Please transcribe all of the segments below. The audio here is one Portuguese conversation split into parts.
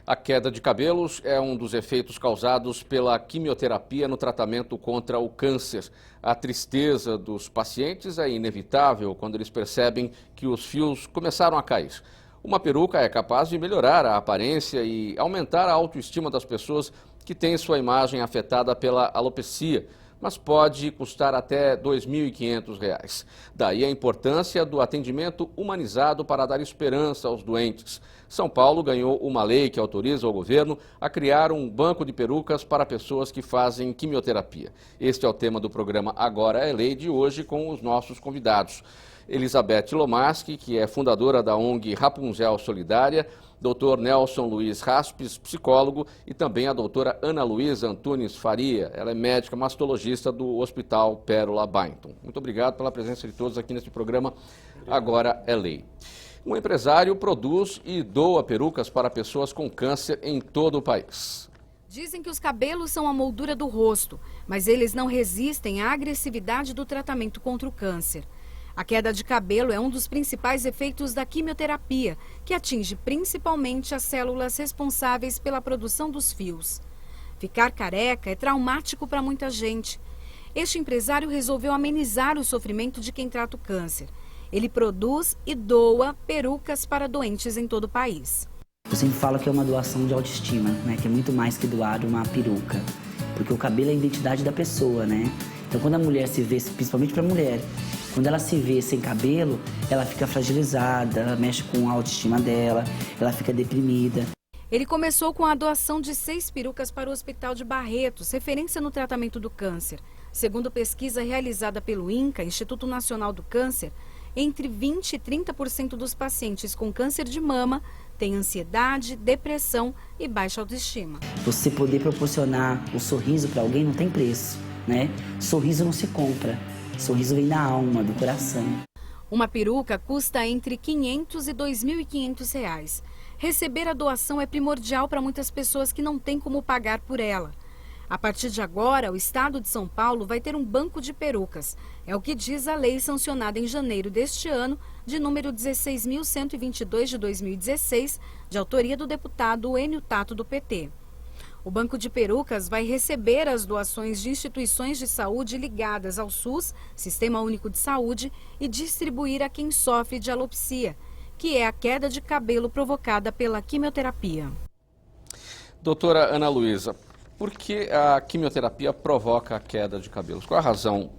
A queda de cabelos é um dos efeitos causados pela quimioterapia no tratamento contra o câncer. A tristeza dos pacientes é inevitável quando eles percebem que os fios começaram a cair. Uma peruca é capaz de melhorar a aparência e aumentar a autoestima das pessoas que têm sua imagem afetada pela alopecia, mas pode custar até R$ 2.500. Daí a importância do atendimento humanizado para dar esperança aos doentes. São Paulo ganhou uma lei que autoriza o governo a criar um banco de perucas para pessoas que fazem quimioterapia. Este é o tema do programa Agora é Lei de hoje com os nossos convidados. Elizabeth Lomaski, que é fundadora da ONG Rapunzel Solidária, Dr. Nelson Luiz Raspes, psicólogo, e também a doutora Ana Luísa Antunes Faria. Ela é médica mastologista do Hospital Pérola Byington. Muito obrigado pela presença de todos aqui neste programa Agora é Lei. Um empresário produz e doa perucas para pessoas com câncer em todo o país. Dizem que os cabelos são a moldura do rosto, mas eles não resistem à agressividade do tratamento contra o câncer. A queda de cabelo é um dos principais efeitos da quimioterapia, que atinge principalmente as células responsáveis pela produção dos fios. Ficar careca é traumático para muita gente. Este empresário resolveu amenizar o sofrimento de quem trata o câncer. Ele produz e doa perucas para doentes em todo o país. Eu sempre falo que é uma doação de autoestima, né? Que é muito mais que doar uma peruca. Porque o cabelo é a identidade da pessoa, né? Então quando a mulher se vê, principalmente para a mulher, quando ela se vê sem cabelo, ela fica fragilizada, ela mexe com a autoestima dela, ela fica deprimida. Ele começou com a doação de 6 perucas para o Hospital de Barretos, referência no tratamento do câncer. Segundo pesquisa realizada pelo INCA, Instituto Nacional do Câncer, entre 20% e 30% dos pacientes com câncer de mama têm ansiedade, depressão e baixa autoestima. Você poder proporcionar o sorriso para alguém não tem preço, né? Sorriso não se compra. Sorriso vem da alma, do coração. Uma peruca custa entre R$ 500 e R$ 2.500. Receber a doação é primordial para muitas pessoas que não têm como pagar por ela. A partir de agora, o estado de São Paulo vai ter um banco de perucas. É o que diz a lei sancionada em janeiro deste ano, de número 16.122 de 2016, de autoria do deputado Enio Tato do PT. O Banco de Perucas vai receber as doações de instituições de saúde ligadas ao SUS, Sistema Único de Saúde, e distribuir a quem sofre de alopecia, que é a queda de cabelo provocada pela quimioterapia. Doutora Ana Luísa, por que a quimioterapia provoca a queda de cabelos? Qual a razão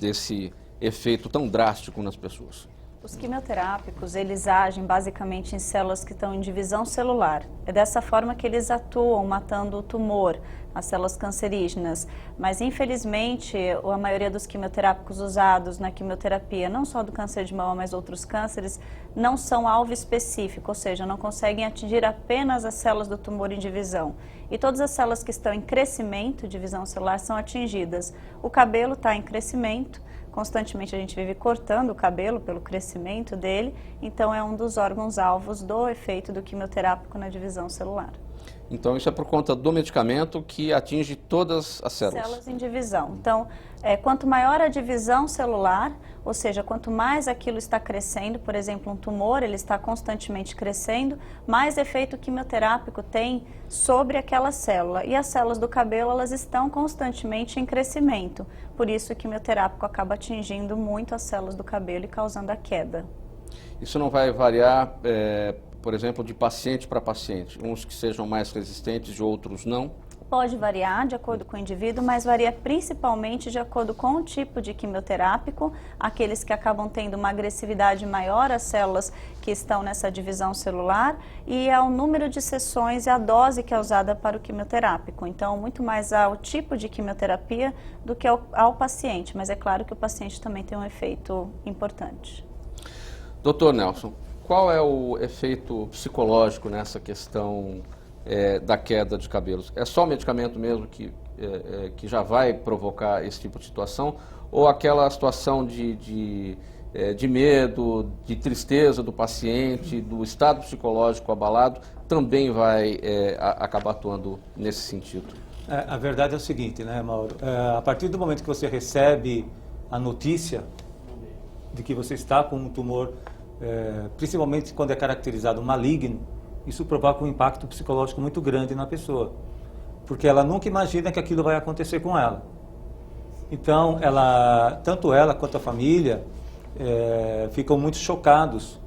desse efeito tão drástico nas pessoas? Os quimioterápicos, eles agem basicamente em células que estão em divisão celular. É dessa forma que eles atuam, matando o tumor, as células cancerígenas. Mas, infelizmente, a maioria dos quimioterápicos usados na quimioterapia, não só do câncer de mama, mas outros cânceres, não são alvo específico, ou seja, não conseguem atingir apenas as células do tumor em divisão. E todas as células que estão em crescimento, divisão celular, são atingidas. O cabelo está em crescimento. Constantemente a gente vive cortando o cabelo pelo crescimento dele, então é um dos órgãos-alvos do efeito do quimioterápico na divisão celular. Então isso é por conta do medicamento que atinge todas as células? Células em divisão. Então, quanto maior a divisão celular, ou seja, quanto mais aquilo está crescendo, por exemplo, um tumor, ele está constantemente crescendo, mais efeito quimioterápico tem sobre aquela célula. E as células do cabelo, elas estão constantemente em crescimento. Por isso o quimioterápico acaba atingindo muito as células do cabelo e causando a queda. Isso não vai variar, por exemplo, de paciente para paciente? Uns que sejam mais resistentes e outros não? Pode variar de acordo com o indivíduo, mas varia principalmente de acordo com o tipo de quimioterápico, aqueles que acabam tendo uma agressividade maior às células que estão nessa divisão celular e ao número de sessões e a dose que é usada para o quimioterápico. Então, muito mais ao tipo de quimioterapia do que ao paciente, mas é claro que o paciente também tem um efeito importante. Doutor Nelson, qual é o efeito psicológico nessa questão da queda de cabelos? É só o medicamento mesmo que já vai provocar esse tipo de situação? Ou aquela situação de medo, de tristeza do paciente, do estado psicológico abalado, também vai acabar atuando nesse sentido? A verdade é o seguinte, né, Mauro? A partir do momento que você recebe a notícia de que você está com um tumor, principalmente quando é caracterizado maligno, isso provoca um impacto psicológico muito grande na pessoa, porque ela nunca imagina que aquilo vai acontecer com ela. Então, tanto ela quanto a família ficam muito chocados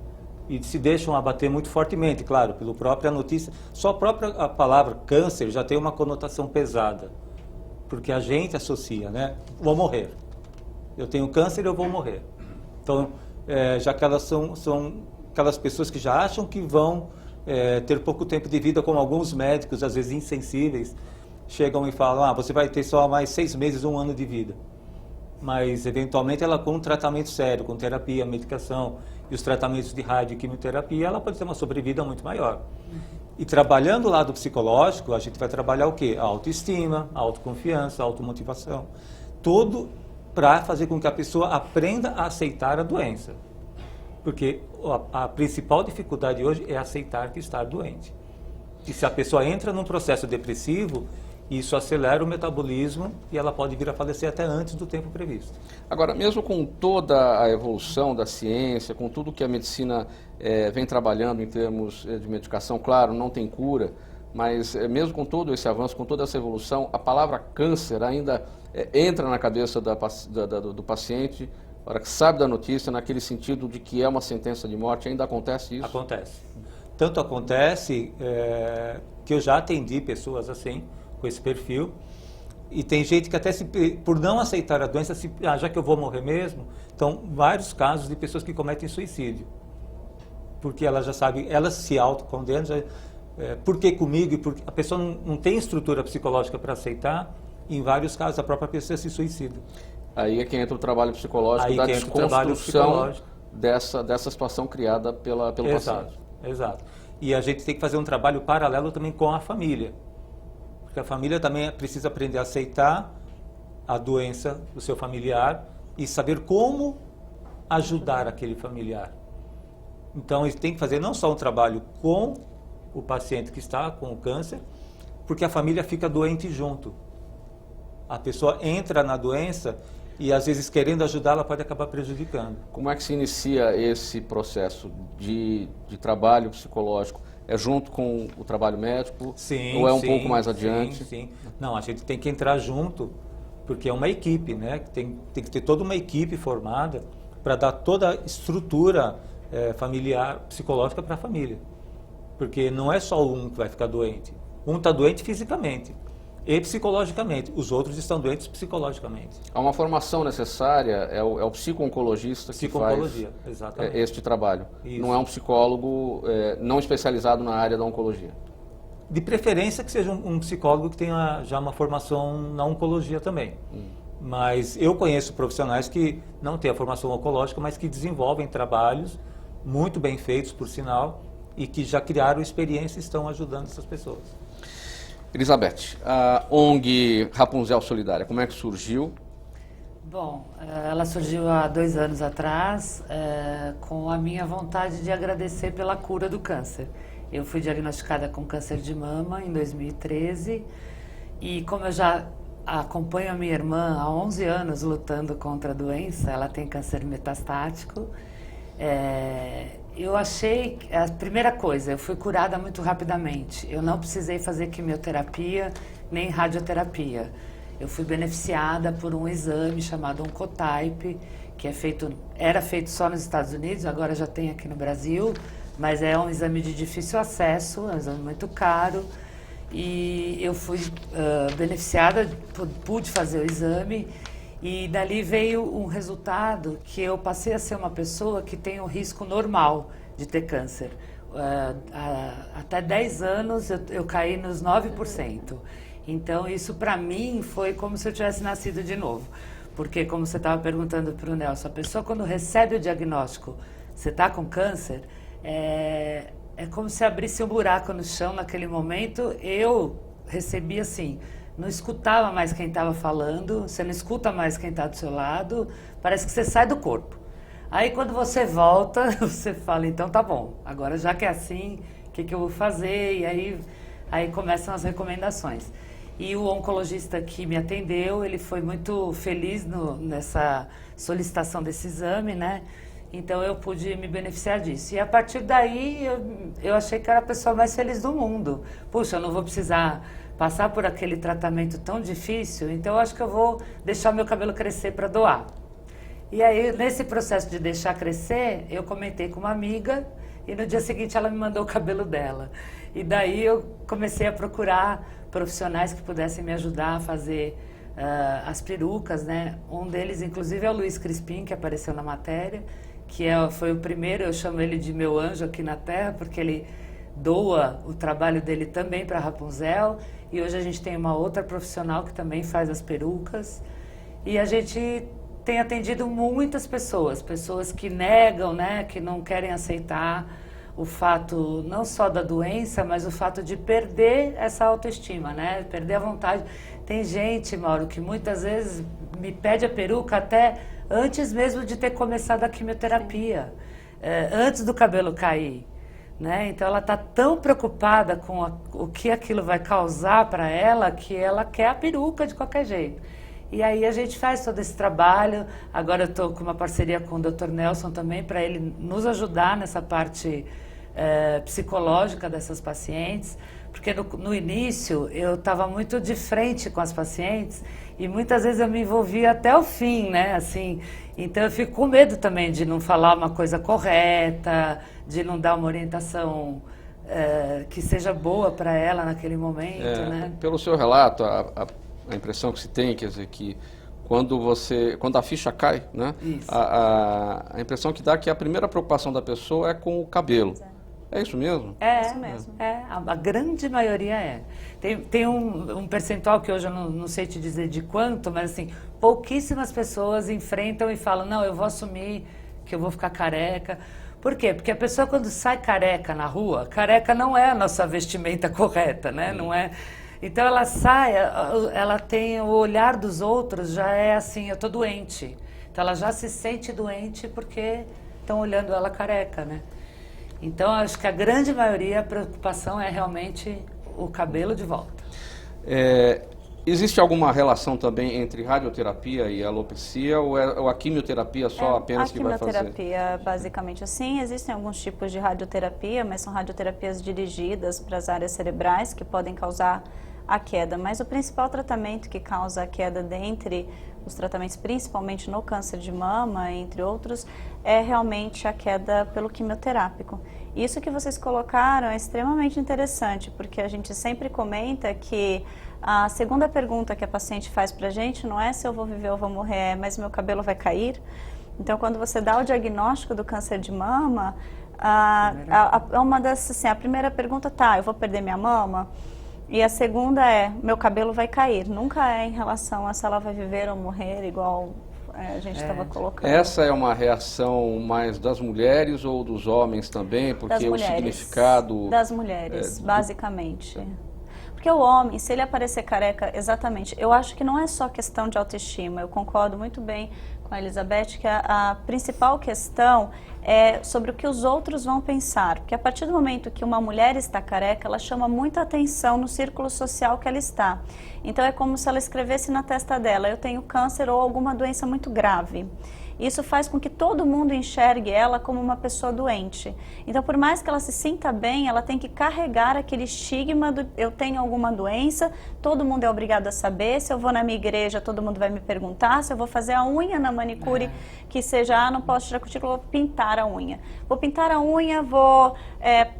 e se deixam abater muito fortemente, claro, pela própria notícia. Só a palavra câncer já tem uma conotação pesada, porque a gente associa, né? Vou morrer. Eu tenho câncer, eu vou morrer. Então, já que elas são aquelas pessoas que já acham que vão ter pouco tempo de vida, como alguns médicos, às vezes insensíveis, chegam e falam, você vai ter só mais 6 meses, 1 ano de vida. Mas, eventualmente, ela com um tratamento sério, com terapia, medicação e os tratamentos de rádio e quimioterapia, ela pode ter uma sobrevida muito maior. E trabalhando o lado psicológico, a gente vai trabalhar o quê? A autoestima, a autoconfiança, a automotivação. Tudo para fazer com que a pessoa aprenda a aceitar a doença. Porque a principal dificuldade hoje é aceitar que está doente. E se a pessoa entra num processo depressivo, isso acelera o metabolismo e ela pode vir a falecer até antes do tempo previsto. Agora, mesmo com toda a evolução da ciência, com tudo que a medicina vem trabalhando em termos de medicação, claro, não tem cura, mas mesmo com todo esse avanço, com toda essa evolução, a palavra câncer ainda entra na cabeça do paciente, na hora que sabe da notícia, naquele sentido de que é uma sentença de morte. Ainda acontece isso? Acontece. Tanto acontece que eu já atendi pessoas assim, com esse perfil, e tem gente que até por não aceitar a doença, já que eu vou morrer mesmo, então vários casos de pessoas que cometem suicídio, porque ela já sabe, elas se autocondenam, por que comigo? Porque a pessoa não tem estrutura psicológica para aceitar, e em vários casos a própria pessoa se suicida. Aí é que entra o trabalho psicológico, da desconstrução dessa situação criada pelo paciente. Exato. E a gente tem que fazer um trabalho paralelo também com a família. Porque a família também precisa aprender a aceitar a doença do seu familiar e saber como ajudar aquele familiar. Então, eles têm que fazer não só um trabalho com o paciente que está com o câncer, porque a família fica doente junto. A pessoa entra na doença e, às vezes, querendo ajudar, ela pode acabar prejudicando. Como é que se inicia esse processo de trabalho psicológico? É junto com o trabalho médico? Sim, ou é um pouco mais adiante? Sim. Não, a gente tem que entrar junto, porque é uma equipe, né? Tem que ter toda uma equipe formada para dar toda a estrutura familiar, psicológica para a família. Porque não é só um que vai ficar doente. Um está doente fisicamente e psicologicamente. Os outros estão doentes psicologicamente. Há uma formação necessária, é o psico-oncologista que faz exatamente. Este trabalho. Isso. Não é um psicólogo não especializado na área da oncologia. De preferência que seja um psicólogo que tenha já uma formação na oncologia também. Mas eu conheço profissionais que não têm a formação oncológica, mas que desenvolvem trabalhos muito bem feitos, por sinal, e que já criaram experiência e estão ajudando essas pessoas. Elizabeth, a ONG Rapunzel Solidária, como é que surgiu? Bom, ela surgiu há 2 anos atrás com a minha vontade de agradecer pela cura do câncer. Eu fui diagnosticada com câncer de mama em 2013 e como eu já acompanho a minha irmã há 11 anos lutando contra a doença, ela tem câncer metastático, eu achei, a primeira coisa, eu fui curada muito rapidamente. Eu não precisei fazer quimioterapia nem radioterapia. Eu fui beneficiada por um exame chamado Oncotype, que era feito só nos Estados Unidos, agora já tem aqui no Brasil, mas é um exame de difícil acesso, é um exame muito caro. E eu fui beneficiada, pude fazer o exame. E dali veio um resultado que eu passei a ser uma pessoa que tem um risco normal de ter câncer. Até 10 anos eu caí nos 9%. Então isso para mim foi como se eu tivesse nascido de novo. Porque como você estava perguntando para o Nelson, a pessoa quando recebe o diagnóstico, você está com câncer, é como se abrisse um buraco no chão naquele momento. Eu recebi assim... Não escutava mais quem estava falando, você não escuta mais quem está do seu lado, parece que você sai do corpo. Aí quando você volta, você fala, então tá bom, agora já que é assim, o que eu vou fazer? E aí começam as recomendações. E o oncologista que me atendeu, ele foi muito feliz nessa solicitação desse exame, né? Então eu pude me beneficiar disso. E a partir daí eu achei que era a pessoa mais feliz do mundo. Puxa, eu não vou precisar passar por aquele tratamento tão difícil, então eu acho que eu vou deixar meu cabelo crescer para doar. E aí, nesse processo de deixar crescer, eu comentei com uma amiga e no dia seguinte ela me mandou o cabelo dela. E daí eu comecei a procurar profissionais que pudessem me ajudar a fazer as perucas, né? Um deles, inclusive, é o Luiz Crispim, que apareceu na matéria, que foi o primeiro, eu chamo ele de meu anjo aqui na Terra, porque ele doa o trabalho dele também para a Rapunzel. E hoje a gente tem uma outra profissional que também faz as perucas. E a gente tem atendido muitas pessoas que negam, né, que não querem aceitar o fato não só da doença, mas o fato de perder essa autoestima, né, perder a vontade. Tem gente, Mauro, que muitas vezes me pede a peruca até antes mesmo de ter começado a quimioterapia, antes do cabelo cair, né? Então ela está tão preocupada com o que aquilo vai causar para ela que ela quer a peruca de qualquer jeito. E aí a gente faz todo esse trabalho. Agora eu estou com uma parceria com o Dr. Nelson também para ele nos ajudar nessa parte psicológica dessas pacientes, porque no início eu estava muito de frente com as pacientes e muitas vezes eu me envolvia até o fim, né? Assim, então eu fico com medo também de não falar uma coisa correta, de não dar uma orientação que seja boa para ela naquele momento, né? Pelo seu relato, a impressão que se tem, quer dizer, que quando a ficha cai, né? A impressão que dá é que a primeira preocupação da pessoa é com o cabelo. É isso mesmo? É isso mesmo. A grande maioria é. Tem um percentual que hoje eu não sei te dizer de quanto, mas assim, pouquíssimas pessoas enfrentam e falam, não, eu vou assumir que eu vou ficar careca. Por quê? Porque a pessoa quando sai careca na rua, careca não é a nossa vestimenta correta, né? Não é. Então ela sai, ela tem o olhar dos outros, já é assim, eu tô doente. Então ela já se sente doente porque estão olhando ela careca, né? Então acho que a grande maioria, a preocupação é realmente o cabelo de volta. Existe alguma relação também entre radioterapia e alopecia ou a quimioterapia só apenas que vai fazer? A quimioterapia, basicamente assim, existem alguns tipos de radioterapia, mas são radioterapias dirigidas para as áreas cerebrais que podem causar a queda. Mas o principal tratamento que causa a queda dentre os tratamentos, principalmente no câncer de mama, entre outros, é realmente a queda pelo quimioterápico. Isso que vocês colocaram é extremamente interessante, porque a gente sempre comenta que a segunda pergunta que a paciente faz pra gente não é se eu vou viver ou vou morrer, mas meu cabelo vai cair. Então, quando você dá o diagnóstico do câncer de mama, a primeira pergunta eu vou perder minha mama? E a segunda meu cabelo vai cair. Nunca é em relação a se ela vai viver ou morrer, igual a gente estava colocando. Essa é uma reação mais das mulheres ou dos homens também? Porque das mulheres, o significado... Das mulheres, basicamente. Porque o homem, se ele aparecer careca, exatamente, eu acho que não é só questão de autoestima. Eu concordo muito bem com a Elizabeth que a principal questão é sobre o que os outros vão pensar. Porque a partir do momento que uma mulher está careca, ela chama muita atenção no círculo social que ela está. Então é como se ela escrevesse na testa dela, eu tenho câncer ou alguma doença muito grave. Isso faz com que todo mundo enxergue ela como uma pessoa doente. Então, por mais que ela se sinta bem, ela tem que carregar aquele estigma do eu tenho alguma doença, todo mundo é obrigado a saber. Se eu vou na minha igreja, todo mundo vai me perguntar. Se eu vou fazer a unha na manicure, que seja, não posso tirar cutícula, vou pintar a unha. Vou pintar a unha, vou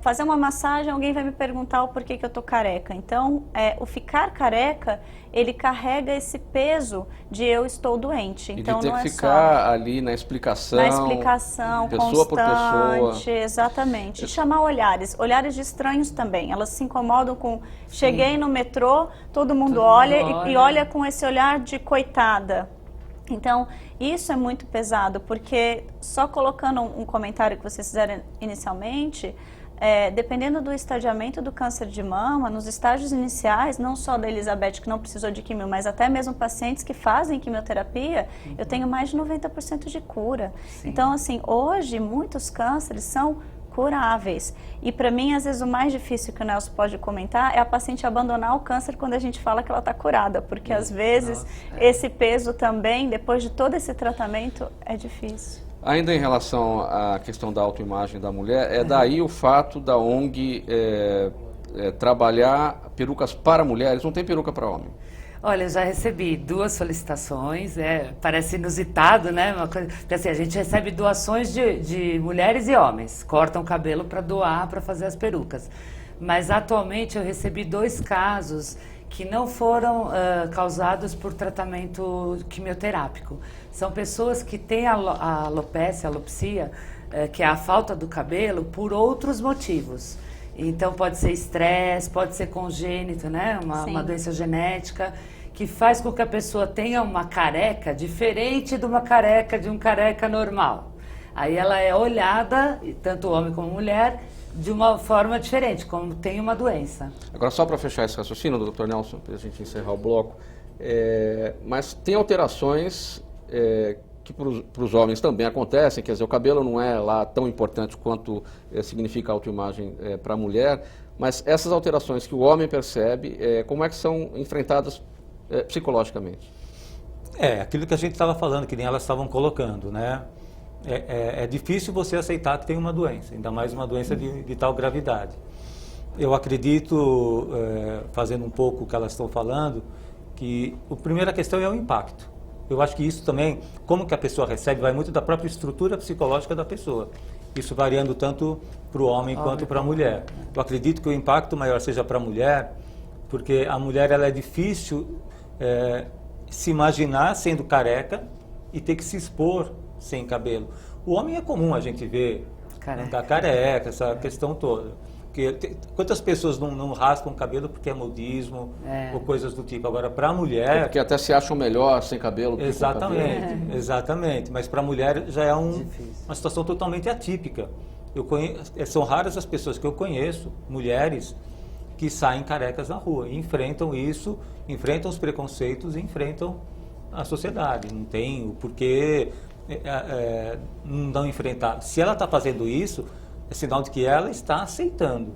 fazer uma massagem, alguém vai me perguntar o porquê que eu tô careca. Então, o ficar careca, ele carrega esse peso de eu estou doente. Então, e de ter não que é ficar só ali na explicação, constante, pessoa por pessoa. Exatamente. Chamar olhares de estranhos também. Elas se incomodam com, cheguei no metrô, todo mundo olha e olha com esse olhar de coitada. Então, isso é muito pesado, porque só colocando um comentário que vocês fizeram inicialmente, dependendo do estadiamento do câncer de mama, nos estágios iniciais, não só da Elizabeth que não precisou de quimio, mas até mesmo pacientes que fazem quimioterapia, eu tenho mais de 90% de cura. Sim. Então, assim, hoje muitos cânceres são curáveis. E para mim, às vezes, o mais difícil que o Nelson pode comentar é a paciente abandonar o câncer quando a gente fala que ela está curada, porque às vezes esse peso também, depois de todo esse tratamento, é difícil. Ainda em relação à questão da autoimagem da mulher, é daí o fato da ONG trabalhar perucas para mulheres, não tem peruca para homem? Olha, eu já recebi 2 solicitações, parece inusitado, né? Uma coisa, porque assim, a gente recebe doações de mulheres e homens, cortam o cabelo para doar, para fazer as perucas. Mas atualmente eu recebi 2 casos que não foram causados por tratamento quimioterápico. São pessoas que têm a alopecia, que é a falta do cabelo, por outros motivos. Então pode ser estresse, pode ser congênito, né? Uma doença genética, que faz com que a pessoa tenha uma careca diferente de uma careca de um careca normal. Aí ela é olhada, tanto homem como mulher, de uma forma diferente, como tem uma doença. Agora, só para fechar esse raciocínio, doutor Nelson, para a gente encerrar o bloco, mas tem alterações que para os homens também acontecem, quer dizer, o cabelo não é lá tão importante quanto significa a autoimagem para a mulher, mas essas alterações que o homem percebe, como é que são enfrentadas psicologicamente? Aquilo que a gente estava falando, que nem elas estavam colocando, né? É difícil você aceitar que tem uma doença, ainda mais uma doença de tal gravidade. Eu acredito, fazendo um pouco o que elas estão falando, que a primeira questão é o impacto. Eu acho que isso também, como que a pessoa recebe, vai muito da própria estrutura psicológica da pessoa. Isso variando tanto para o homem quanto para a mulher. Eu acredito que o impacto maior seja para a mulher, porque a mulher ela é difícil se imaginar sendo careca e ter que se expor sem cabelo. O homem é comum a gente ver da careca, essa questão toda. Quantas pessoas não raspam o cabelo porque é modismo ou coisas do tipo. Agora, para a mulher... Porque até se acham melhor sem cabelo. Exatamente, exatamente. Mas para a mulher já é uma situação totalmente atípica. São raras as pessoas que eu conheço, mulheres, que saem carecas na rua e enfrentam isso, enfrentam os preconceitos e enfrentam a sociedade. Não tem o porquê não enfrentar. Se ela está fazendo isso, é sinal de que ela está aceitando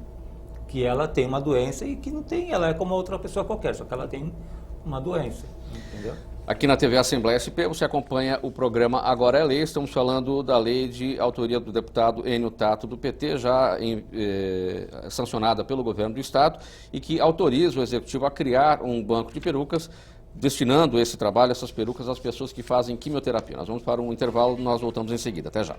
que ela tem uma doença e que não tem, ela é como outra pessoa qualquer, só que ela tem uma doença, entendeu? Aqui na TV Assembleia SP você acompanha o programa Agora é Lei. Estamos falando da lei de autoria do deputado Enio Tato do PT, já sancionada pelo governo do estado e que autoriza o executivo a criar um banco de perucas, destinando esse trabalho, essas perucas, às pessoas que fazem quimioterapia. Nós vamos para um intervalo, nós voltamos em seguida. Até já.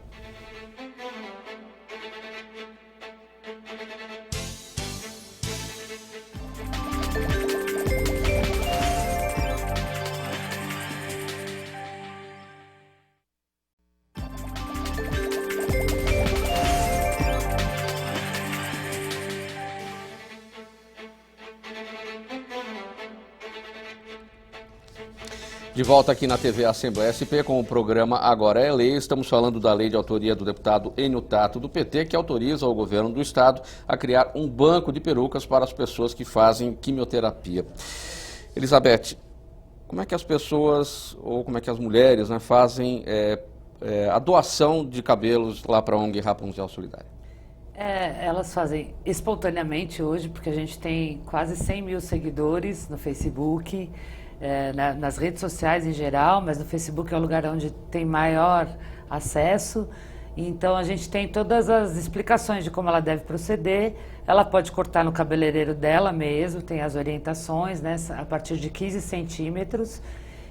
De volta aqui na TV Assembleia SP com o programa Agora é Lei. Estamos falando da lei de autoria do deputado Enio Tato do PT, que autoriza o governo do estado a criar um banco de perucas para as pessoas que fazem quimioterapia. Elizabeth, como é que as pessoas, ou como é que as mulheres, né, fazem a doação de cabelos lá para a ONG Rapunzel Solidária? Elas fazem espontaneamente hoje, porque a gente tem quase 100 mil seguidores no Facebook, nas redes sociais em geral, mas no Facebook é o lugar onde tem maior acesso. Então a gente tem todas as explicações de como ela deve proceder. Ela pode cortar no cabeleireiro dela mesmo, tem as orientações, né, a partir de 15 centímetros.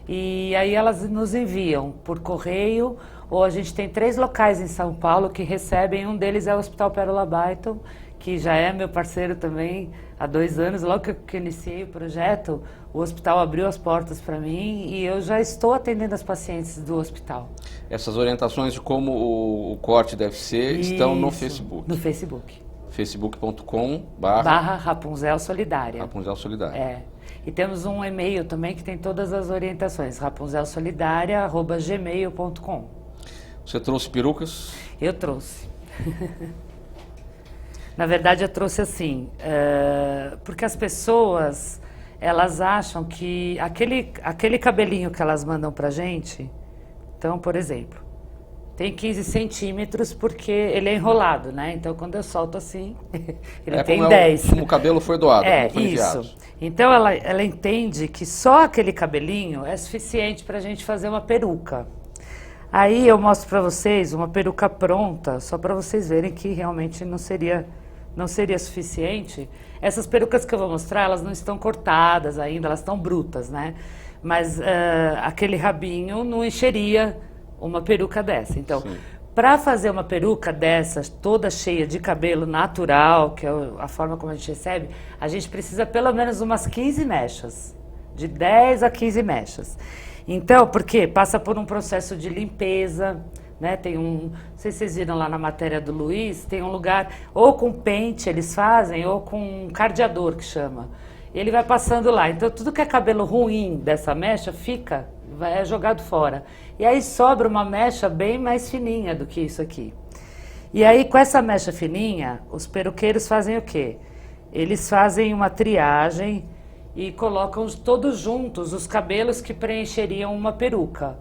E aí elas nos enviam por correio, ou a gente tem 3 locais em São Paulo que recebem, um deles é o Hospital Pérola Byton, que já é meu parceiro também há 2 anos. Logo que eu iniciei o projeto, o hospital abriu as portas para mim e eu já estou atendendo as pacientes do hospital. Essas orientações de como o corte deve ser estão no Facebook? No Facebook. facebook.com/Rapunzel Solidária. Rapunzel Solidária. E temos um e-mail também que tem todas as orientações, rapunzelsolidaria@gmail.com. Você trouxe perucas? Eu trouxe. Na verdade, eu trouxe assim, porque as pessoas, elas acham que aquele cabelinho que elas mandam pra gente, então, por exemplo, tem 15 centímetros porque ele é enrolado, né? Então, quando eu solto assim, ele tem 10. Como o cabelo foi doado, como foi enviado. Isso. Então, ela entende que só aquele cabelinho é suficiente pra gente fazer uma peruca. Aí eu mostro para vocês uma peruca pronta, só para vocês verem que realmente não seria suficiente. Essas perucas que eu vou mostrar, elas não estão cortadas ainda, elas estão brutas, né? Mas aquele rabinho não encheria uma peruca dessa. Então, para fazer uma peruca dessas, toda cheia de cabelo natural, que é a forma como a gente recebe, a gente precisa pelo menos umas 15 mechas, de 10 a 15 mechas. Então, porque passa por um processo de limpeza, né? Tem não sei se vocês viram lá na matéria do Luiz, tem um lugar, ou com pente eles fazem, ou com um cardeador que chama. Ele vai passando lá, então tudo que é cabelo ruim dessa mecha é jogado fora. E aí sobra uma mecha bem mais fininha do que isso aqui. E aí com essa mecha fininha, os peruqueiros fazem o quê? Eles fazem uma triagem e colocam todos juntos os cabelos que preencheriam uma peruca.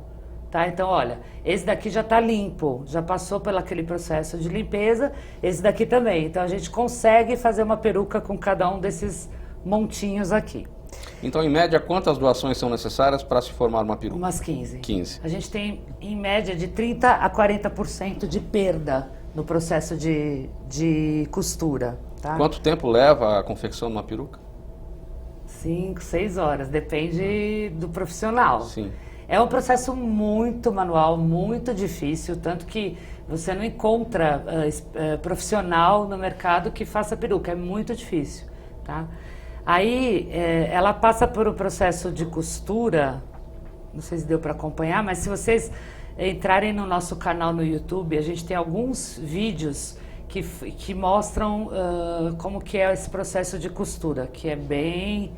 Tá? Então, olha, esse daqui já está limpo, já passou pelo aquele processo de limpeza, esse daqui também. Então, a gente consegue fazer uma peruca com cada um desses montinhos aqui. Então, em média, quantas doações são necessárias para se formar uma peruca? Umas 15. 15. A gente tem, em média, de 30% a 40% de perda no processo de costura. Tá? Quanto tempo leva a confecção de uma peruca? 5, 6 horas, depende do profissional. Sim. É um processo muito manual, muito difícil, tanto que você não encontra profissional no mercado que faça peruca, é muito difícil, tá? Aí ela passa por um processo de costura, não sei se deu para acompanhar, mas se vocês entrarem no nosso canal no YouTube, a gente tem alguns vídeos que mostram como que é esse processo de costura, que é bem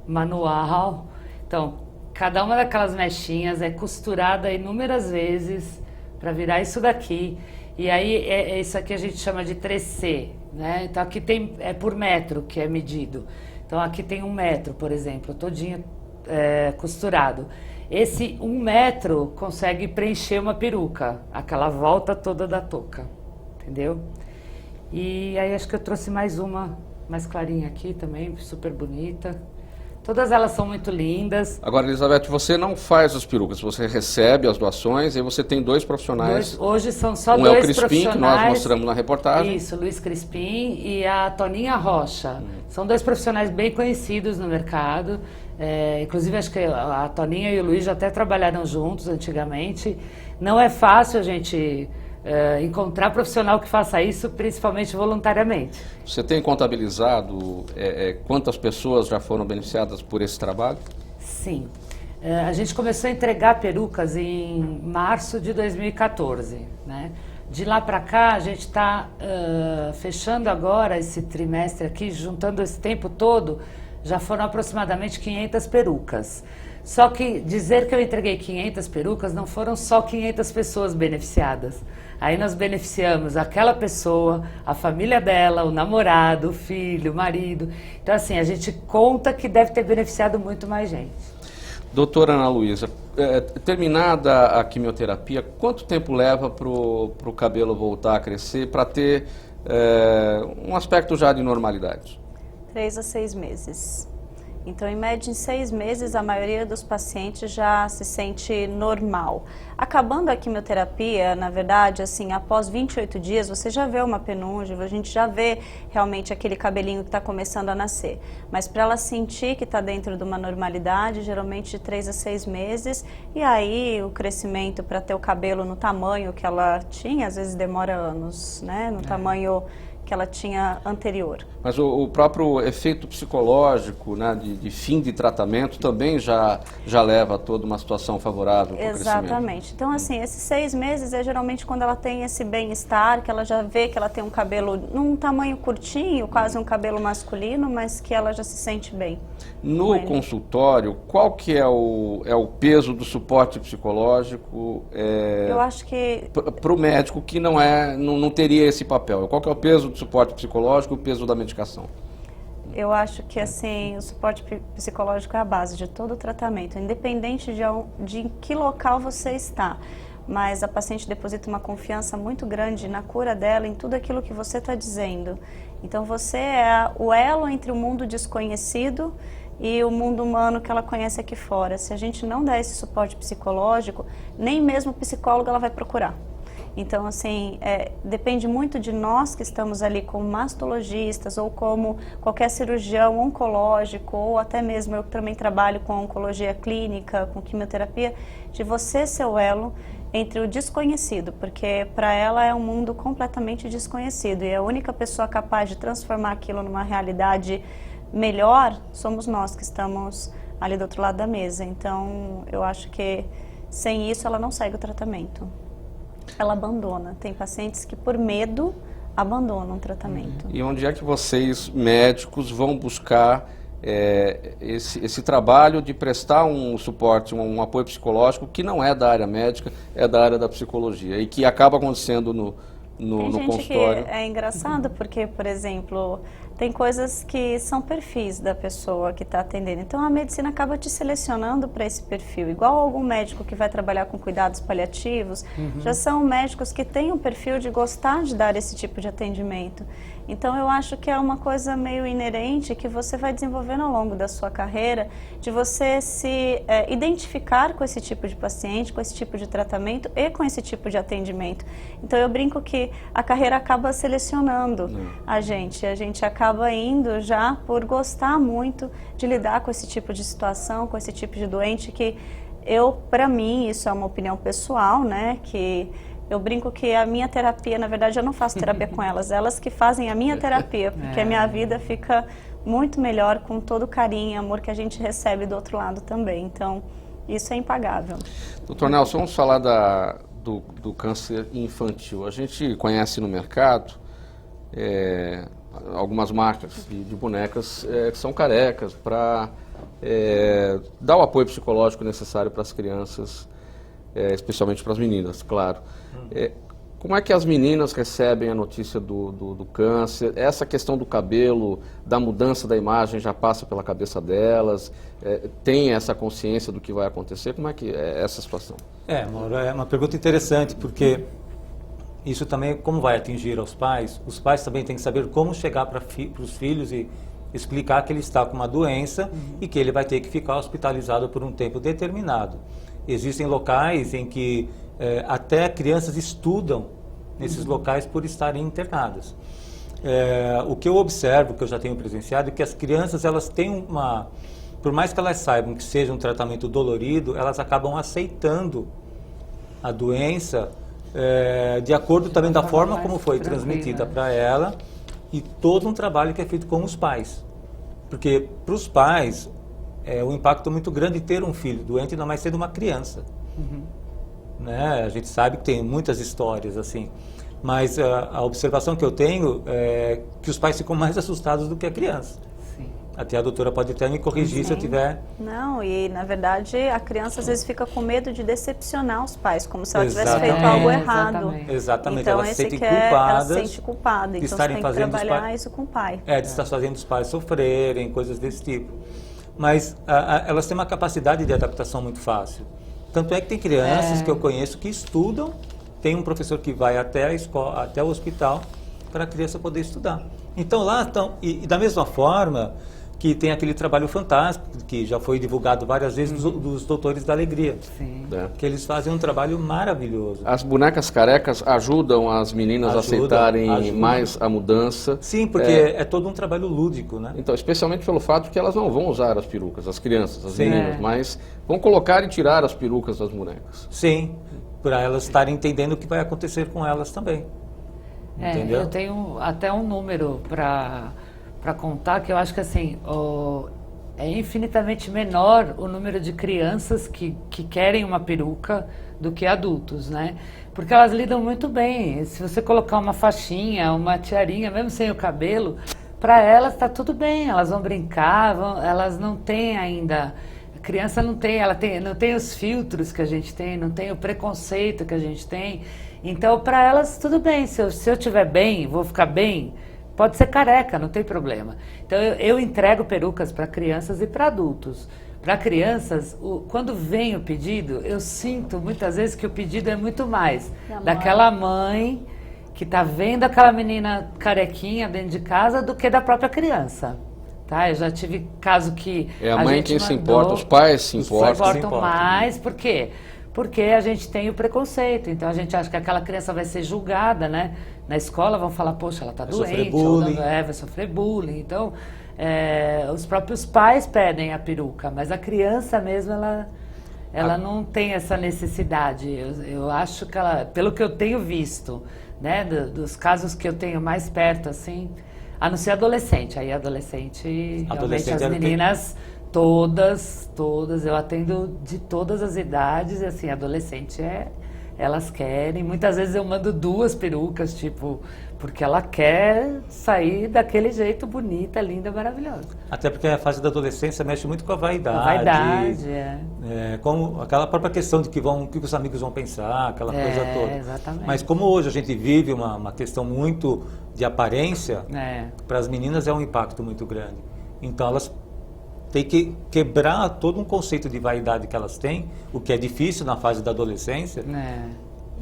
manual. Então, cada uma daquelas mechinhas é costurada inúmeras vezes para virar isso daqui. E aí, isso aqui a gente chama de tressé, né? Então, aqui é por metro que é medido. Então, aqui tem 1 metro, por exemplo, todinho costurado. Esse 1 metro consegue preencher uma peruca, aquela volta toda da touca, entendeu? E aí, acho que eu trouxe mais uma mais clarinha aqui também, super bonita. Todas elas são muito lindas. Agora, Elizabeth, você não faz as perucas, você recebe as doações e você tem 2 profissionais. Hoje são só 2 profissionais. Um é o Crispim, que nós mostramos na reportagem. Isso, Luiz Crispim e a Toninha Rocha. São 2 profissionais bem conhecidos no mercado. Inclusive, acho que a Toninha e o Luiz já até trabalharam juntos antigamente. Não é fácil a gente encontrar profissional que faça isso, principalmente voluntariamente. Você tem contabilizado quantas pessoas já foram beneficiadas por esse trabalho? Sim. A gente começou a entregar perucas em março de 2014, né? De lá para cá, a gente está fechando agora esse trimestre aqui, juntando esse tempo todo, já foram aproximadamente 500 perucas. Só que dizer que eu entreguei 500 perucas, não foram só 500 pessoas beneficiadas. Aí nós beneficiamos aquela pessoa, a família dela, o namorado, o filho, o marido. Então, assim, a gente conta que deve ter beneficiado muito mais gente. Doutora Ana Luísa, terminada a quimioterapia, quanto tempo leva para o cabelo voltar a crescer, para ter um aspecto já de normalidade? 3 a 6 meses. Então, em média, em 6 meses, a maioria dos pacientes já se sente normal. Acabando a quimioterapia, na verdade, assim, após 28 dias, você já vê uma penugem, a gente já vê realmente aquele cabelinho que está começando a nascer. Mas para ela sentir que está dentro de uma normalidade, geralmente de 3 a 6 meses, e aí o crescimento para ter o cabelo no tamanho que ela tinha, às vezes demora anos, né? No tamanho que ela tinha anterior. Mas o próprio efeito psicológico, né, de fim de tratamento também já leva a toda uma situação favorável para o crescimento. Exatamente. Então, assim, esses 6 meses é geralmente quando ela tem esse bem-estar, que ela já vê que ela tem um cabelo num tamanho curtinho, quase um cabelo masculino, mas que ela já se sente bem. No consultório, qual que é o peso do suporte psicológico eu acho que para o médico que não teria esse papel? Qual que é o peso do suporte psicológico e o peso da medicação? Eu acho que assim, o suporte psicológico é a base de todo o tratamento, independente de em que local você está. Mas a paciente deposita uma confiança muito grande na cura dela, em tudo aquilo que você está dizendo. Então você é o elo entre o mundo desconhecido e o mundo humano que ela conhece aqui fora. Se a gente não der esse suporte psicológico, nem mesmo psicólogo ela vai procurar. Então, assim, depende muito de nós que estamos ali como mastologistas ou como qualquer cirurgião oncológico, ou até mesmo eu que também trabalho com oncologia clínica, com quimioterapia, de você ser o elo entre o desconhecido, porque para ela é um mundo completamente desconhecido e a única pessoa capaz de transformar aquilo numa realidade melhor somos nós que estamos ali do outro lado da mesa. Então, eu acho que sem isso ela não segue o tratamento. Ela abandona. Tem pacientes que por medo abandonam o tratamento. E onde é que vocês, médicos, vão buscar esse trabalho de prestar um suporte, um apoio psicológico que não é da área médica, é da área da psicologia e que acaba acontecendo no consultório? Que é engraçado porque, por exemplo, tem coisas que são perfis da pessoa que está atendendo. Então, a medicina acaba te selecionando para esse perfil. Igual algum médico que vai trabalhar com cuidados paliativos, já são médicos que têm um perfil de gostar de dar esse tipo de atendimento. Então, eu acho que é uma coisa meio inerente que você vai desenvolvendo ao longo da sua carreira, de você se identificar com esse tipo de paciente, com esse tipo de tratamento e com esse tipo de atendimento. Então, eu brinco que a carreira acaba selecionando a gente acaba indo já por gostar muito de lidar com esse tipo de situação, com esse tipo de doente que para mim, isso é uma opinião pessoal, né, que eu brinco que a minha terapia, na verdade, eu não faço terapia com elas que fazem a minha terapia, porque a minha vida fica muito melhor com todo o carinho e amor que a gente recebe do outro lado também. Então, isso é impagável. Doutor Nelson, vamos falar do câncer infantil. A gente conhece no mercado algumas marcas de bonecas que são carecas para dar o apoio psicológico necessário para as crianças, especialmente para as meninas, claro. Como é que as meninas recebem a notícia do câncer? Essa questão do cabelo, da mudança da imagem já passa pela cabeça delas? Tem essa consciência do que vai acontecer? Como é que é essa situação? Mauro, é uma pergunta interessante, porque isso também, como vai atingir os pais também têm que saber como chegar para os filhos e explicar que ele está com uma doença e que ele vai ter que ficar hospitalizado por um tempo determinado. Existem locais em que até crianças estudam nesses locais por estarem internadas. O que eu observo, que eu já tenho presenciado, é que as crianças, elas têm por mais que elas saibam que seja um tratamento dolorido, elas acabam aceitando a doença de acordo também da forma como foi transmitida para ela e todo um trabalho que é feito com os pais. Porque para os pais o impacto é muito grande ter um filho doente, ainda mais sendo uma criança. Né? A gente sabe que tem muitas histórias assim, mas a observação que eu tenho é que os pais ficam mais assustados do que a criança. Até a doutora pode até me corrigir se eu tiver... Não, e na verdade a criança às vezes fica com medo de decepcionar os pais, como se ela tivesse feito algo errado. Exatamente, então, ela se sente culpada. Ela se sente culpada, então você tem que trabalhar isso com o pai. De estar fazendo os pais sofrerem, coisas desse tipo. Mas elas têm uma capacidade de adaptação muito fácil. Tanto é que tem crianças que eu conheço que estudam, tem um professor que vai até a escola, até o hospital, para a criança poder estudar. Então lá estão, e da mesma forma que tem aquele trabalho fantástico, que já foi divulgado várias vezes, dos Doutores da Alegria. Que eles fazem um trabalho maravilhoso. As bonecas carecas ajudam as meninas a aceitarem mais a mudança? Sim, porque é todo um trabalho lúdico, né? Então, especialmente pelo fato que elas não vão usar as perucas, as crianças, as meninas, mas vão colocar e tirar as perucas das bonecas. Sim, para elas estarem entendendo o que vai acontecer com elas também. Entendeu? Eu tenho até um número para contar, que eu acho que assim, é infinitamente menor o número de crianças que querem uma peruca do que adultos, né? Porque elas lidam muito bem. Se você colocar uma faixinha, uma tiarinha, mesmo sem o cabelo, para elas está tudo bem, elas vão brincar, elas não têm ainda... A criança não tem os filtros que a gente tem, não tem o preconceito que a gente tem. Então, para elas, tudo bem. Se eu estiver bem, vou ficar bem... Pode ser careca, não tem problema. Então, eu entrego perucas para crianças e para adultos. Para crianças, quando vem o pedido, eu sinto muitas vezes que o pedido é muito mais daquela mãe que está vendo aquela menina carequinha dentro de casa do que da própria criança. tá? Eu já tive caso que É a mãe quem se importa, os pais se importam. Mais, por quê? Porque a gente tem o preconceito, então a gente acha que aquela criança vai ser julgada, né? Na escola vão falar, poxa, ela está doente, vai sofrer bullying. Então, os próprios pais pedem a peruca, mas a criança mesmo, ela não tem essa necessidade. Eu acho que ela, pelo que eu tenho visto, né, dos casos que eu tenho mais perto, assim, a não ser adolescente. Aí adolescente, realmente as meninas, todas, eu atendo de todas as idades, e assim, adolescente elas querem. Muitas vezes eu mando 2 perucas, tipo, porque ela quer sair daquele jeito bonita, linda, maravilhosa. Até porque a fase da adolescência mexe muito com a vaidade. A vaidade, como aquela própria questão de que os amigos vão pensar, aquela coisa toda. Exatamente. Mas como hoje a gente vive uma questão muito de aparência, para as meninas é um impacto muito grande. Então elas têm que quebrar todo um conceito de vaidade que elas têm, o que é difícil na fase da adolescência,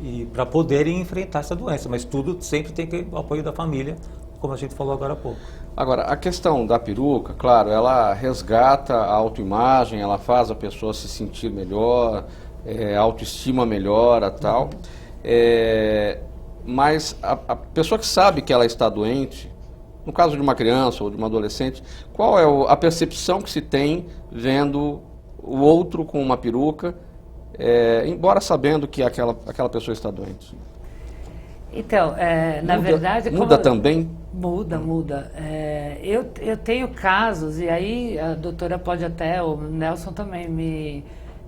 e para poderem enfrentar essa doença. Mas tudo sempre tem que o apoio da família, como a gente falou agora há pouco. Agora, a questão da peruca, claro, ela resgata a autoimagem, ela faz a pessoa se sentir melhor, a autoestima melhora, tal. Mas a pessoa que sabe que ela está doente, no caso de uma criança ou de uma adolescente, qual é a percepção que se tem vendo o outro com uma peruca, embora sabendo que aquela pessoa está doente? Então, na verdade... Muda também? Muda. Eu tenho casos, e aí a doutora pode até, o Nelson também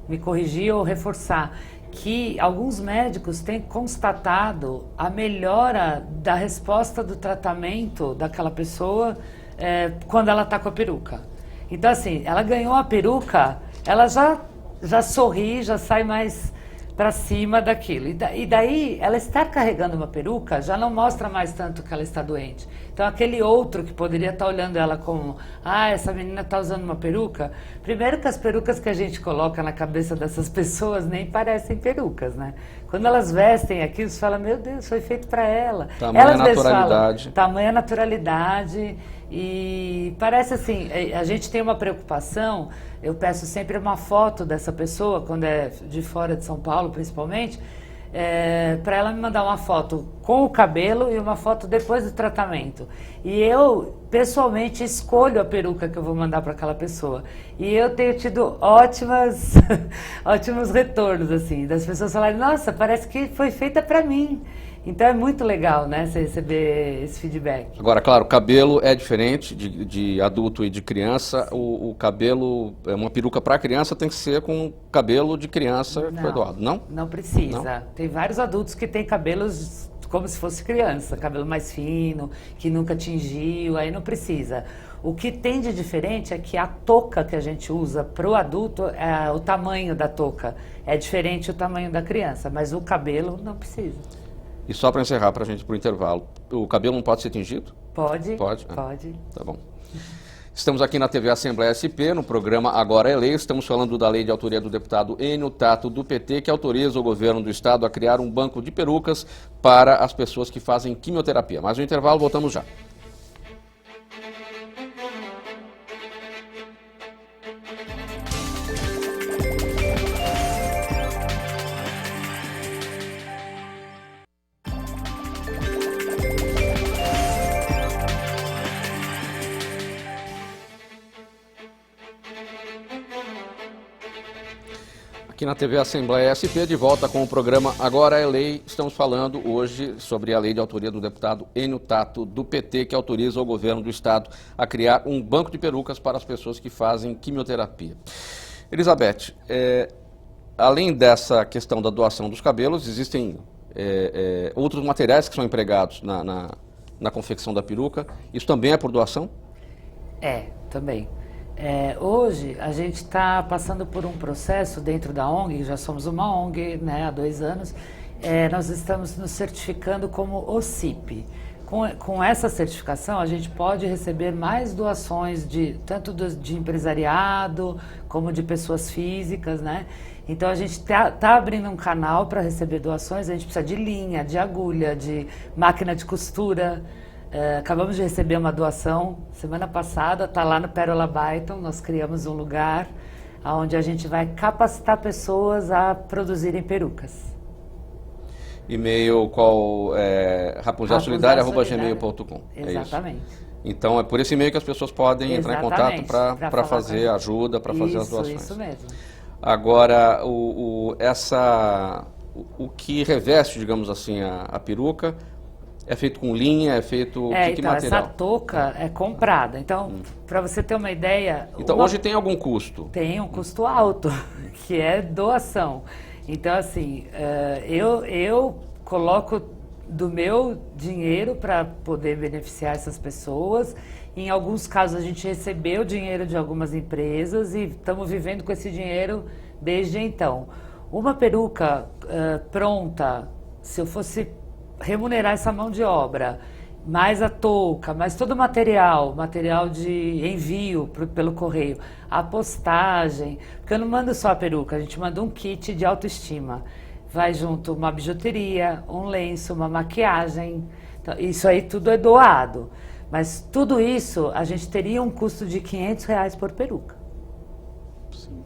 me corrigir ou reforçar, que alguns médicos têm constatado a melhora da resposta do tratamento daquela pessoa quando ela está com a peruca. Então, assim, ela ganhou a peruca, ela já sorri, já sai mais para cima daquilo. E daí, ela estar carregando uma peruca já não mostra mais tanto que ela está doente. Então, aquele outro que poderia estar olhando ela como, essa menina está usando uma peruca. Primeiro que as perucas que a gente coloca na cabeça dessas pessoas nem parecem perucas, né? Quando elas vestem aquilo, você fala, meu Deus, foi feito para ela. Tamanha naturalidade. Tamanha naturalidade. E parece assim, a gente tem uma preocupação, eu peço sempre uma foto dessa pessoa, quando é de fora de São Paulo principalmente, para ela me mandar uma foto com o cabelo e uma foto depois do tratamento. E eu, pessoalmente, escolho a peruca que eu vou mandar para aquela pessoa. E eu tenho tido ótimos retornos, assim, das pessoas falarem, nossa, parece que foi feita para mim. Então é muito legal, né, você receber esse feedback. Agora, claro, o cabelo é diferente de adulto e de criança. O cabelo, uma peruca para criança tem que ser com cabelo de criança que foi doado, não? Não precisa. Não? Tem vários adultos que têm cabelos como se fosse criança, cabelo mais fino, que nunca tingiu, aí não precisa. O que tem de diferente é que a touca que a gente usa para o adulto, o tamanho da touca é diferente do tamanho da criança, mas o cabelo não precisa. E só para encerrar, para a gente ir para o intervalo, o cabelo não pode ser tingido? Pode. Pode? Pode. Tá bom. Estamos aqui na TV Assembleia SP, no programa Agora é Lei. Estamos falando da lei de autoria do deputado Enio Tato, do PT, que autoriza o governo do estado a criar um banco de perucas para as pessoas que fazem quimioterapia. Mas no intervalo, voltamos já. Aqui na TV Assembleia SP, de volta com o programa Agora é Lei. Estamos falando hoje sobre a lei de autoria do deputado Enio Tato, do PT, que autoriza o governo do estado a criar um banco de perucas para as pessoas que fazem quimioterapia. Elizabeth, além dessa questão da doação dos cabelos, existem outros materiais que são empregados na confecção da peruca. Isso também é por doação? Também. Hoje a gente está passando por um processo dentro da ONG, já somos uma ONG, né, há 2 anos, nós estamos nos certificando como OCIP. Com essa certificação a gente pode receber mais doações tanto de empresariado como de pessoas físicas, né? Então a gente tá abrindo um canal para receber doações, a gente precisa de linha, de agulha, de máquina de costura, Acabamos de receber uma doação semana passada, está lá no Pérola Byton. Nós criamos um lugar onde a gente vai capacitar pessoas a produzirem perucas. E-mail qual é rapunzelsolidaria@gmail.com. Exatamente. Então é por esse e-mail que as pessoas podem entrar em contato para fazer ajuda, para fazer as doações. Isso mesmo. Agora, o que reveste, digamos assim, a peruca é feito com linha, é feito que material? Essa touca é comprada. Então, para você ter uma ideia... Então, hoje tem algum custo? Tem um custo alto, que é doação. Então, assim, eu coloco do meu dinheiro para poder beneficiar essas pessoas. Em alguns casos, a gente recebeu dinheiro de algumas empresas e estamos vivendo com esse dinheiro desde então. Uma peruca pronta, se eu fosse remunerar essa mão de obra, mais a touca, mais todo o material de envio pelo correio, a postagem, porque eu não mando só a peruca, a gente manda um kit de autoestima. Vai junto uma bijuteria, um lenço, uma maquiagem, então, isso aí tudo é doado. Mas tudo isso, a gente teria um custo de R$500 por peruca. Sim.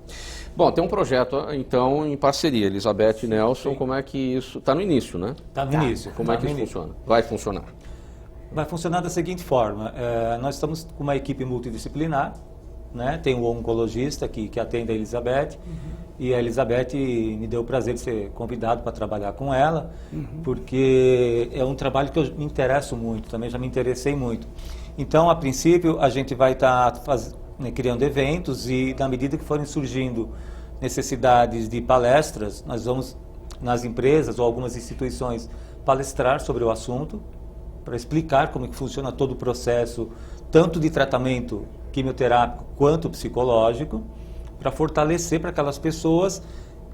Bom, tem um projeto, então, em parceria, Elizabeth e Nelson, como é que isso... Está no início, né? Está no início. Como é que isso funciona? Vai funcionar? Vai funcionar da seguinte forma, nós estamos com uma equipe multidisciplinar, né? Tem um oncologista que atende a Elizabeth, e a Elizabeth me deu o prazer de ser convidado para trabalhar com ela, porque é um trabalho que eu me interesso muito, também já me interessei muito. Então, a princípio, a gente vai estar criando eventos e, na medida que forem surgindo necessidades de palestras, nós vamos, nas empresas ou algumas instituições, palestrar sobre o assunto, para explicar como é que funciona todo o processo, tanto de tratamento quimioterápico quanto psicológico, para fortalecer para aquelas pessoas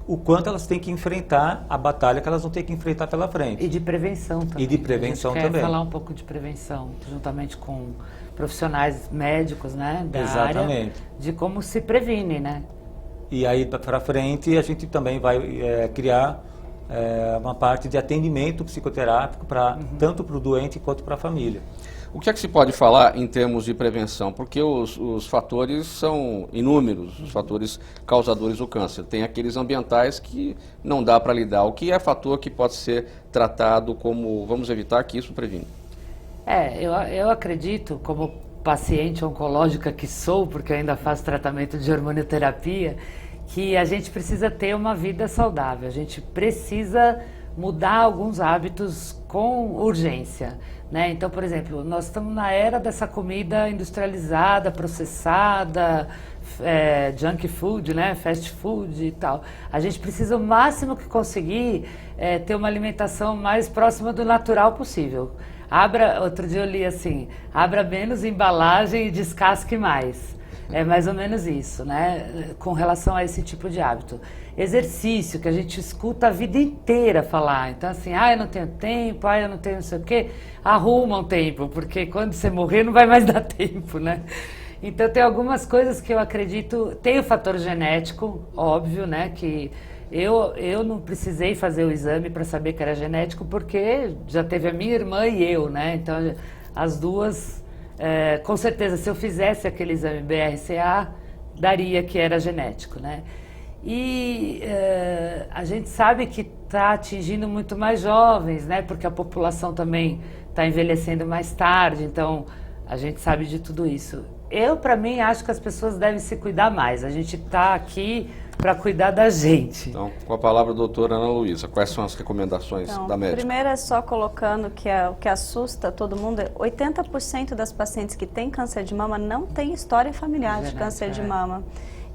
o quanto elas têm que enfrentar a batalha que elas vão ter que enfrentar pela frente. E de prevenção também. E de prevenção também. A gente quer falar um pouco de prevenção, juntamente com profissionais médicos, né, da área, de como se previne, né? E aí, para frente, a gente também vai criar uma parte de atendimento psicoterápico tanto para o doente quanto para a família. O que é que se pode falar em termos de prevenção? Porque os fatores são inúmeros, os fatores causadores do câncer. Tem aqueles ambientais que não dá para lidar. O que é fator que pode ser tratado como, vamos evitar que isso previne? Eu acredito, como paciente oncológica que sou, porque ainda faço tratamento de hormonioterapia, que a gente precisa ter uma vida saudável, a gente precisa mudar alguns hábitos com urgência, né? Então, por exemplo, nós estamos na era dessa comida industrializada, processada, junk food, né? Fast food e tal. A gente precisa o máximo que conseguir ter uma alimentação mais próxima do natural possível. Outro dia eu li assim, abra menos embalagem e descasque mais. É mais ou menos isso, né? Com relação a esse tipo de hábito. Exercício, que a gente escuta a vida inteira falar. Então, assim, eu não tenho tempo, eu não tenho não sei o quê. Arruma um tempo, porque quando você morrer não vai mais dar tempo, né? Então, tem algumas coisas que eu acredito... Tem o fator genético, óbvio, né? Que eu não precisei fazer o exame para saber que era genético, porque já teve a minha irmã e eu, né? Então, as duas... com certeza, se eu fizesse aquele exame BRCA, daria que era genético, né? E a gente sabe que está atingindo muito mais jovens, né? Porque a população também está envelhecendo mais tarde, então a gente sabe de tudo isso. Eu, para mim, acho que as pessoas devem se cuidar mais. A gente está aqui para cuidar da gente. Então, com a palavra, doutora Ana Luísa, quais são as recomendações da médica? Primeiro é só colocando que o que assusta todo mundo, 80% das pacientes que têm câncer de mama não tem história familiar de câncer de mama.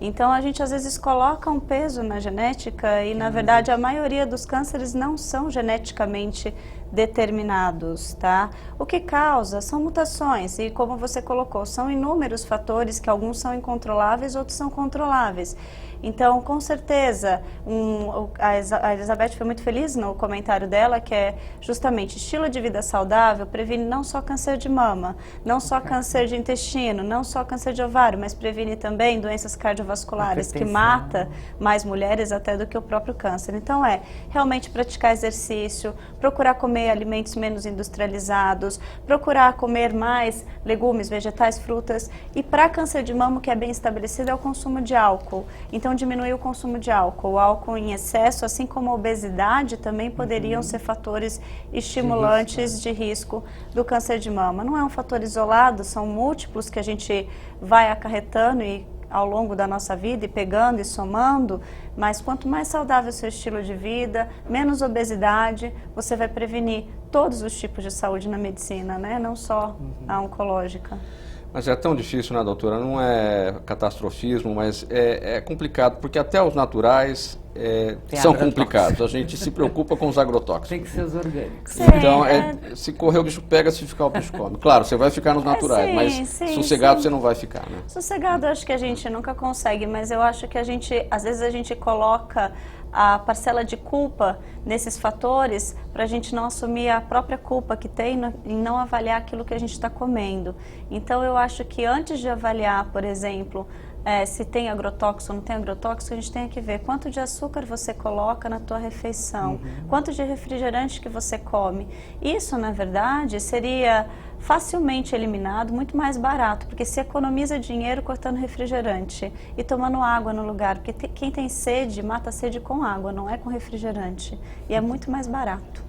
Então, a gente às vezes coloca um peso na genética e, na verdade, a maioria dos cânceres não são geneticamente determinados, tá? O que causa são mutações e, como você colocou, são inúmeros fatores que alguns são incontroláveis, outros são controláveis. Então, com certeza, a Elizabeth foi muito feliz no comentário dela, que é justamente estilo de vida saudável previne não só câncer de mama, não só câncer de intestino, não só câncer de ovário, mas previne também doenças cardiovasculares, que mata mais mulheres até do que o próprio câncer. Então, realmente praticar exercício, procurar comer comer alimentos menos industrializados, procurar comer mais legumes, vegetais, frutas. E para câncer de mama, o que é bem estabelecido é o consumo de álcool. Então, diminuir o consumo de álcool. O álcool em excesso, assim como a obesidade, também poderiam ser fatores estimulantes de risco do câncer de mama. Não é um fator isolado, são múltiplos que a gente vai acarretando e ao longo da nossa vida e pegando e somando, mas quanto mais saudável o seu estilo de vida, menos obesidade, você vai prevenir todos os tipos de saúde na medicina, né? Não só a oncológica. Mas é tão difícil, né, doutora? Não é catastrofismo, mas é complicado, porque até os naturais são complicados. A gente se preocupa com os agrotóxicos. Tem que ser os orgânicos. Sim, Então, se correr o bicho pega, se ficar o bicho come. Claro, você vai ficar nos naturais, sim, mas sim, sossegado sim. você não vai ficar, né? Sossegado, eu acho que a gente nunca consegue, mas eu acho que às vezes a gente coloca a parcela de culpa nesses fatores para a gente não assumir a própria culpa que tem em não avaliar aquilo que a gente está comendo. Então, eu acho que antes de avaliar, por exemplo, se tem agrotóxico ou não tem agrotóxico, a gente tem que ver quanto de açúcar você coloca na tua refeição, quanto de refrigerante que você come. Isso, na verdade, seria facilmente eliminado, muito mais barato, porque se economiza dinheiro cortando refrigerante e tomando água no lugar, porque quem tem sede, mata a sede com água, não é com refrigerante, e é muito mais barato.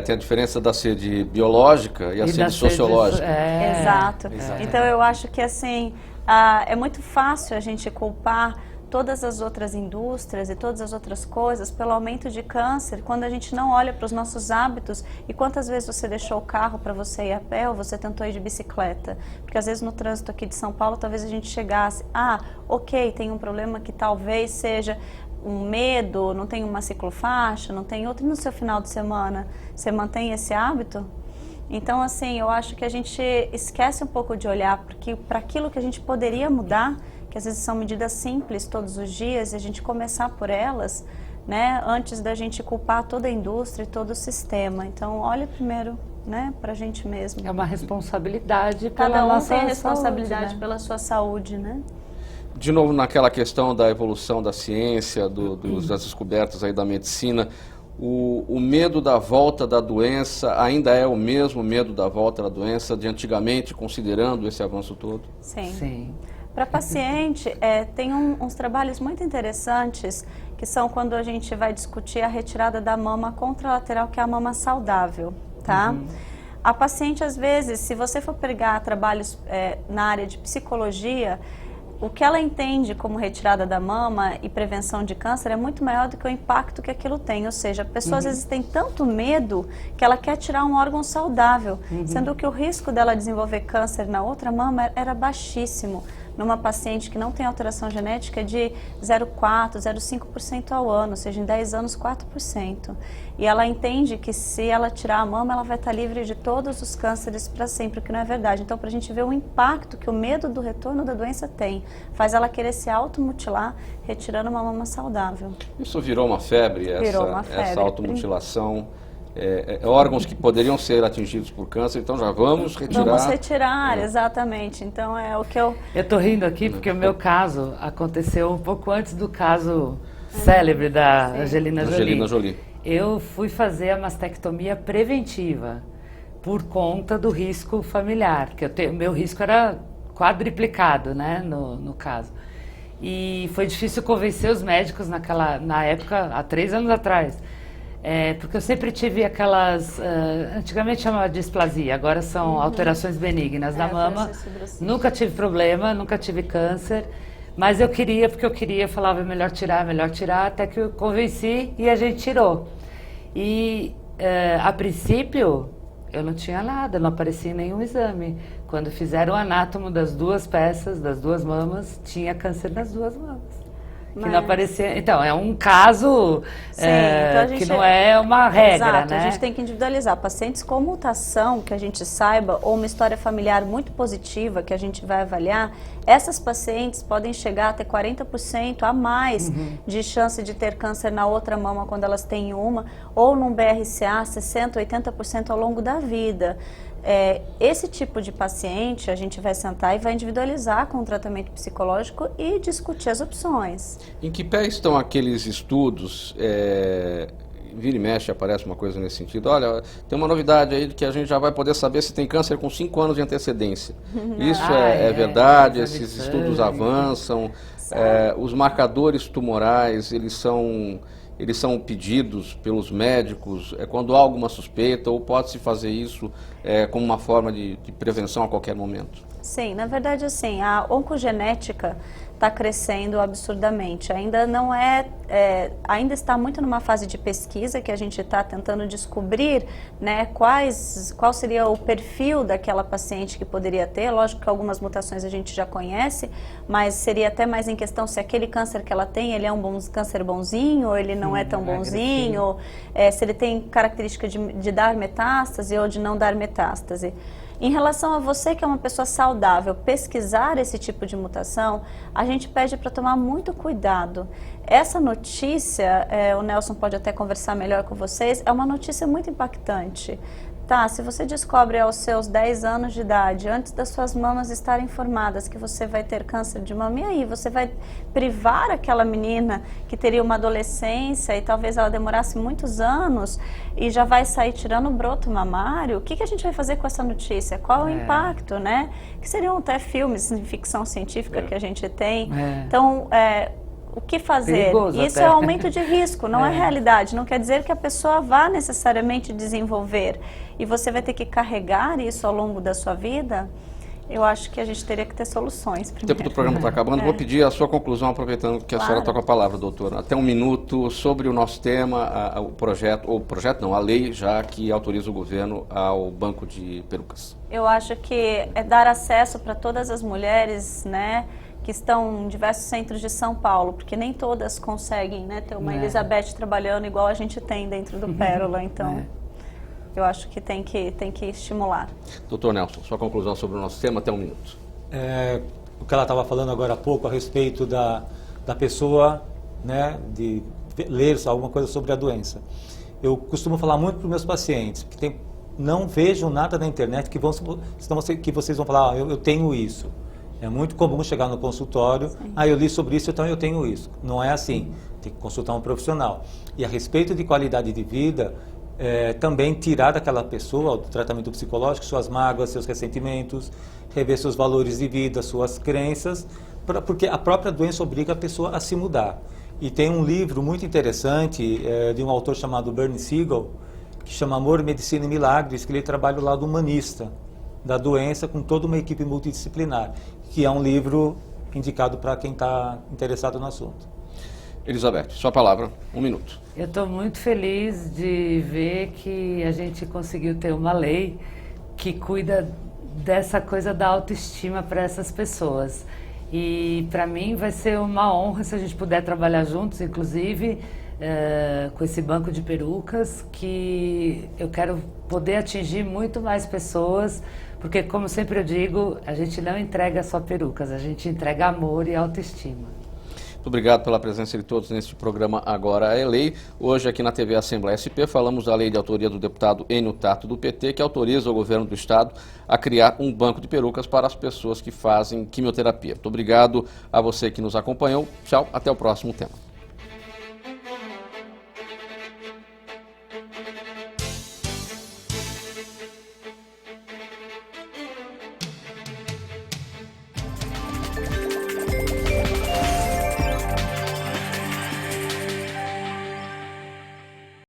Tem a diferença da sede biológica e a sede sociológica. Exato. Então, eu acho que, assim, é muito fácil a gente culpar todas as outras indústrias e todas as outras coisas pelo aumento de câncer, quando a gente não olha para os nossos hábitos e quantas vezes você deixou o carro para você ir a pé ou você tentou ir de bicicleta. Porque às vezes no trânsito aqui de São Paulo, talvez a gente chegasse, ok, tem um problema que talvez seja um medo, não tem uma ciclofaixa, não tem outro, e no seu final de semana você mantém esse hábito? Então, assim, eu acho que a gente esquece um pouco de olhar para aquilo que a gente poderia mudar, que às vezes são medidas simples todos os dias, e a gente começar por elas, né, antes da gente culpar toda a indústria e todo o sistema. Então, olha primeiro, né, para a gente mesmo. É uma responsabilidade pela Cada um nossa tem responsabilidade saúde, né? pela sua saúde, né? De novo, naquela questão da evolução da ciência, das descobertas aí da medicina, o medo da volta da doença ainda é o mesmo medo da volta da doença de antigamente, considerando esse avanço todo? Sim. Para paciente, tem uns trabalhos muito interessantes, que são quando a gente vai discutir a retirada da mama contralateral, que é a mama saudável, tá? A paciente, às vezes, se você for pegar trabalhos na área de psicologia, o que ela entende como retirada da mama e prevenção de câncer é muito maior do que o impacto que aquilo tem. Ou seja, a pessoa às vezes tem tanto medo que ela quer tirar um órgão saudável, sendo que o risco dela desenvolver câncer na outra mama era baixíssimo. Numa paciente que não tem alteração genética é de 0,4%, 0,5% ao ano, ou seja, em 10 anos, 4%. E ela entende que se ela tirar a mama, ela vai estar livre de todos os cânceres para sempre, o que não é verdade. Então, para a gente ver o impacto que o medo do retorno da doença tem, faz ela querer se automutilar, retirando uma mama saudável. Isso virou uma febre, essa automutilação. Órgãos que poderiam ser atingidos por câncer, então já vamos retirar. Vamos retirar, exatamente. Então é o que eu... Eu estou rindo aqui porque o meu caso aconteceu um pouco antes do caso célebre da Angelina Jolie. Eu fui fazer a mastectomia preventiva por conta do risco familiar, que meu risco era quadriplicado, né, no caso. E foi difícil convencer os médicos na época, há 3 anos atrás. Porque eu sempre tive aquelas, antigamente chamava de displasia, agora são alterações benignas da mama. Nunca tive problema, nunca tive câncer, mas eu queria, falava é melhor tirar, até que eu convenci e a gente tirou. E a princípio eu não tinha nada, não aparecia em nenhum exame. Quando fizeram o anátomo das 2 peças, das 2 mamas, tinha câncer nas 2 mamas. Que não aparecia. Então, é um caso então que não é uma regra, exato, né? A gente tem que individualizar. Pacientes com mutação, que a gente saiba, ou uma história familiar muito positiva, que a gente vai avaliar, essas pacientes podem chegar a ter 40% a mais de chance de ter câncer na outra mama quando elas têm uma, ou num BRCA, 60%, 80% ao longo da vida. Esse tipo de paciente a gente vai sentar e vai individualizar com o tratamento psicológico e discutir as opções. Em que pé estão aqueles estudos vira e mexe aparece uma coisa nesse sentido. Olha, tem uma novidade aí que a gente já vai poder saber se tem câncer com 5 anos de antecedência. Isso é verdade, esses estudos avançam. Os marcadores tumorais, eles são pedidos pelos médicos quando há alguma suspeita, ou pode-se fazer isso como uma forma de prevenção a qualquer momento? Sim, na verdade, assim, a oncogenética está crescendo absurdamente. Ainda não ainda está muito numa fase de pesquisa que a gente está tentando descobrir, né, qual seria o perfil daquela paciente que poderia ter. Lógico que algumas mutações a gente já conhece, mas seria até mais em questão se aquele câncer que ela tem, ele é um câncer bonzinho ou ele não é tão bonzinho, se ele tem característica de dar metástase ou de não dar metástase. Em relação a você que é uma pessoa saudável, pesquisar esse tipo de mutação, a gente pede para tomar muito cuidado. Essa notícia, o Nelson pode até conversar melhor com vocês, é uma notícia muito impactante. Tá, se você descobre aos seus 10 anos de idade, antes das suas mamas estarem formadas, que você vai ter câncer de mama, e aí? Você vai privar aquela menina que teria uma adolescência e talvez ela demorasse muitos anos e já vai sair tirando o broto mamário? O que a gente vai fazer com essa notícia? Qual é o impacto, né? Que seriam até filmes de ficção científica que a gente tem. Então, o que fazer? Perigoso Isso até. é aumento de risco, não é realidade. Não quer dizer que a pessoa vá necessariamente desenvolver. E você vai ter que carregar isso ao longo da sua vida. Eu acho que a gente teria que ter soluções primeiro. O tempo do programa está acabando. Vou pedir a sua conclusão, aproveitando que a senhora está com a palavra, doutora. Até um minuto sobre o nosso tema, a lei já que autoriza o governo ao banco de perucas. Eu acho que é dar acesso para todas as mulheres, né, que estão em diversos centros de São Paulo, porque nem todas conseguem, né, ter uma Elizabeth trabalhando igual a gente tem dentro do Pérola, então eu acho que tem que estimular. Doutor Nelson, sua conclusão sobre o nosso tema, até um minuto. O que ela estava falando agora há pouco a respeito da pessoa, né, de ler alguma coisa sobre a doença. Eu costumo falar muito para os meus pacientes, que não vejam nada na internet que vocês vão falar, eu tenho isso. É muito comum chegar no consultório, eu li sobre isso, então eu tenho isso. Não é assim, tem que consultar um profissional. E a respeito de qualidade de vida, também tirar daquela pessoa, do tratamento psicológico, suas mágoas, seus ressentimentos, rever seus valores de vida, suas crenças, porque a própria doença obriga a pessoa a se mudar. E tem um livro muito interessante de um autor chamado Bernie Siegel, que chama Amor, Medicina e Milagres, que ele trabalha o lado humanista da doença com toda uma equipe multidisciplinar, que é um livro indicado para quem está interessado no assunto. Elizabeth, sua palavra, um minuto. Eu estou muito feliz de ver que a gente conseguiu ter uma lei que cuida dessa coisa da autoestima para essas pessoas. E para mim vai ser uma honra se a gente puder trabalhar juntos, inclusive com esse banco de perucas, que eu quero poder atingir muito mais pessoas, porque, como sempre eu digo, a gente não entrega só perucas, a gente entrega amor e autoestima. Muito obrigado pela presença de todos neste programa Agora é Lei. Hoje aqui na TV Assembleia SP falamos da lei de autoria do deputado Enio Tato do PT, que autoriza o governo do estado a criar um banco de perucas para as pessoas que fazem quimioterapia. Muito obrigado a você que nos acompanhou. Tchau, até o próximo tema.